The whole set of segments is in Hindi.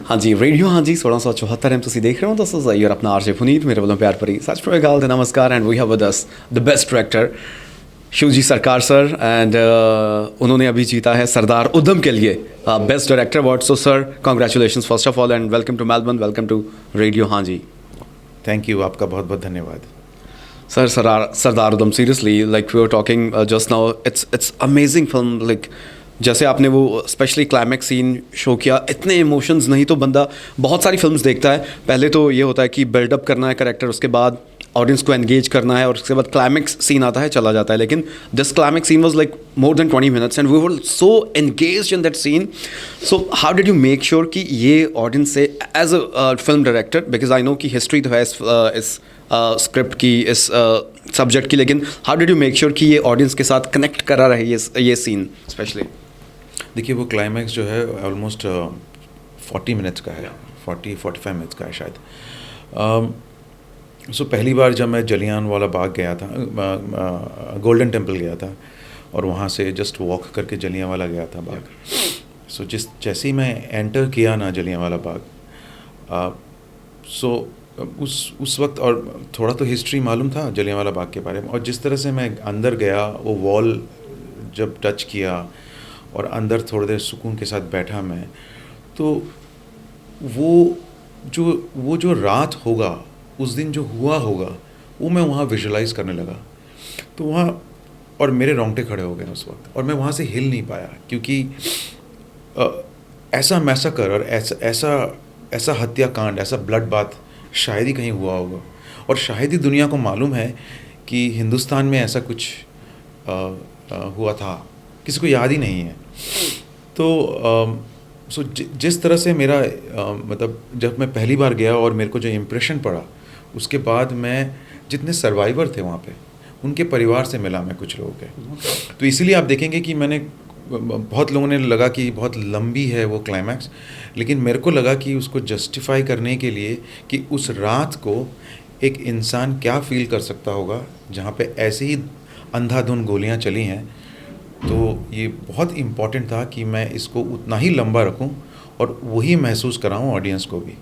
हाँ जी, रेडियो हाँ जी 1674 एम ਤੁਸੀਂ ਦੇਖ ਰਹੇ ਹੋ ਦੋਸਤੋ ਸਹੀ और अपना आरजे पुनीत मेरे ਵੱਲੋਂ ਪਿਆਰ ਭਰੀ ਸਤਿ ਸ਼੍ਰੀ ਅਕਾਲ ਤੇ ਨਮਸਕਾਰ and we have with us the best director Shoojit Sircar sir and उन्होंने अभी जीता है सरदार उधम के लिए best director award. So sir congratulation first of all and welcome to Melbourne, welcome to radio हाँ जी। थैंक यू, आपका बहुत बहुत धन्यवाद। Sir Sardar Udham seriously like we were talking just now, it's amazing film. Like जैसे आपने वो स्पेशली क्लाइमैक्स सीन शो किया, इतने इमोशंस नहीं तो बंदा बहुत सारी फिल्म्स देखता है, पहले तो ये होता है कि बिल्डअप करना है कैरेक्टर, उसके बाद ऑडियंस को एंगेज करना है और उसके बाद क्लाइमैक्स सीन आता है चला जाता है। लेकिन this climax scene was like more than 20 minutes and we were so engaged in that scene. So how did you make sure कि ये ऑडियंस से as a film director, because I know कि हिस्ट्री तो है इस स्क्रिप्ट की, इस सब्जेक्ट की, लेकिन how did you make sure कि ये ऑडियंस के साथ कनेक्ट करा रहे ये सीन स्पेशली? देखिए, वो क्लाइमैक्स जो है ऑलमोस्ट 40 मिनट्स का है, 40-45 मिनट्स का है शायद। सो पहली बार जब मैं जलियांवाला बाग गया था, गोल्डन टेम्पल गया था और वहाँ से जस्ट वॉक करके जलियांवाला गया था बाग। सो जैसे ही मैं एंटर किया ना जलियांवाला बाग, सो उस वक्त और थोड़ा तो हिस्ट्री मालूम था जलियांवाला बाग के बारे में, और जिस तरह से मैं अंदर गया, वो वॉल जब टच किया और अंदर थोड़ी देर सुकून के साथ बैठा मैं, तो वो जो रात होगा, उस दिन जो हुआ होगा, वो मैं वहाँ विजुलाइज़ करने लगा। तो वहाँ और मेरे रोंगटे खड़े हो गए उस वक्त, और मैं वहाँ से हिल नहीं पाया, क्योंकि ऐसा मैसेकर और ऐसा हत्याकांड, ऐसा ब्लड बाथ शायद ही कहीं हुआ होगा, और शायद ही दुनिया को मालूम है कि हिंदुस्तान में ऐसा कुछ हुआ था, किसी को याद ही नहीं है। तो सो जिस तरह से मेरा मतलब जब मैं पहली बार गया और मेरे को जो इम्प्रेशन पड़ा, उसके बाद मैं जितने सर्वाइवर थे वहाँ पे, उनके परिवार से मिला मैं कुछ लोगों के। तो इसीलिए आप देखेंगे कि मैंने, बहुत लोगों ने लगा कि बहुत लंबी है वो क्लाइमैक्स, लेकिन मेरे को लगा कि उसको जस्टिफाई करने के लिए कि उस रात को एक इंसान क्या फील कर सकता होगा जहाँ पे ऐसे ही अंधाधुंध गोलियाँ चली हैं। तो ये बहुत इम्पॉर्टेंट था कि मैं इसको उतना ही लंबा रखूं और वही महसूस कराऊं ऑडियंस को भी।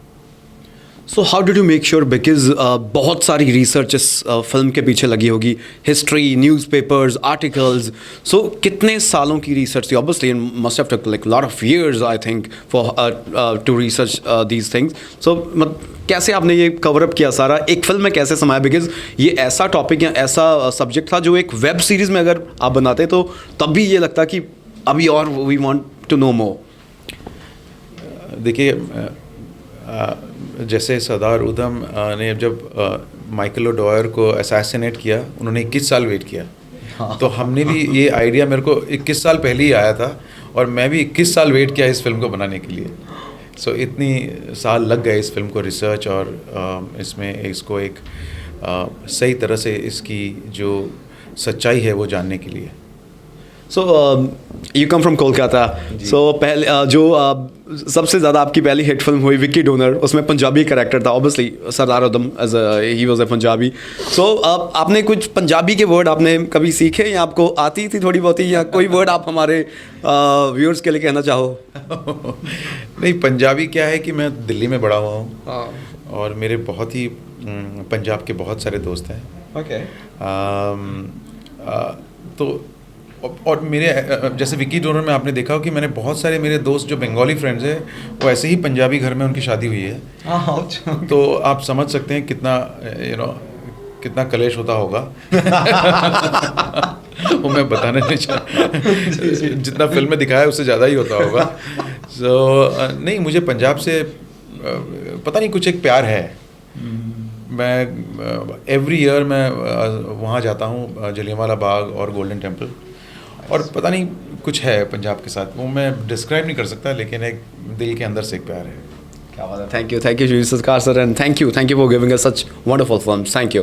सो how did you make sure, because बहुत सारी रिसर्च इस फिल्म के पीछे लगी होगी, हिस्ट्री, न्यूज़पेपर्स, आर्टिकल्स, सो कितने सालों की रिसर्च थी? Obviously must have took like lot of years I think for to research these things. So कैसे आपने ये कवर अप किया सारा, एक फिल्म में कैसे समाया? बिकॉज ये ऐसा टॉपिक या ऐसा सब्जेक्ट था जो एक वेब सीरीज़ में अगर आप बनाते तो तब भी ये लगता कि अभी और वी वांट टू नो मोर। देखिए, जैसे सरदार उधम ने जब माइकल ओडॉयर को असैसिनेट किया, उन्होंने 21 साल वेट किया। हाँ। तो हमने भी ये आइडिया, मेरे को 21 साल पहले ही आया था और मैं भी 21 साल वेट किया इस फिल्म को बनाने के लिए। सो इतनी साल लग गए इस फिल्म को रिसर्च और इसमें इसको एक सही तरह से इसकी जो सच्चाई है वो जानने के लिए। So you come from Kolkata, so पहले जो सबसे ज़्यादा आपकी पहली हिट फिल्म हुई विक्की डोनर, उसमें पंजाबी कैरेक्टर था obviously Sardar Udham as he was a Punjabi. So आपने कुछ पंजाबी के वर्ड आपने कभी सीखे या आपको आती थी थोड़ी बहुत ही, या कोई वर्ड आप हमारे व्यूअर्स के लिए कहना चाहो? नहीं, पंजाबी क्या है कि मैं दिल्ली में बड़ा हुआ हूँ और मेरे बहुत ही पंजाब के बहुत सारे दोस्त हैं। ओके। तो और मेरे जैसे विक्की डोनर में आपने देखा हो कि मैंने बहुत सारे मेरे दोस्त जो बंगाली फ्रेंड्स हैं, वो ऐसे ही पंजाबी घर में उनकी शादी हुई है। तो आप समझ सकते हैं कितना कितना कलेश होता होगा। वो मैं बताना नहीं चाहता, जितना फिल्म में दिखाया है उससे ज़्यादा ही होता होगा। नहीं, मुझे पंजाब से पता नहीं कुछ एक प्यार है। मैं एवरी ईयर मैं वहाँ जाता हूँ, जलियांवाला बाग और गोल्डन टेम्पल, और पता नहीं कुछ है पंजाब के साथ, वो मैं डिस्क्राइब नहीं कर सकता, लेकिन एक दिल के अंदर से एक प्यार है। क्या बात है। Thank you Shivji Sircar sir, and thank you for giving us such wonderful films. Thank you.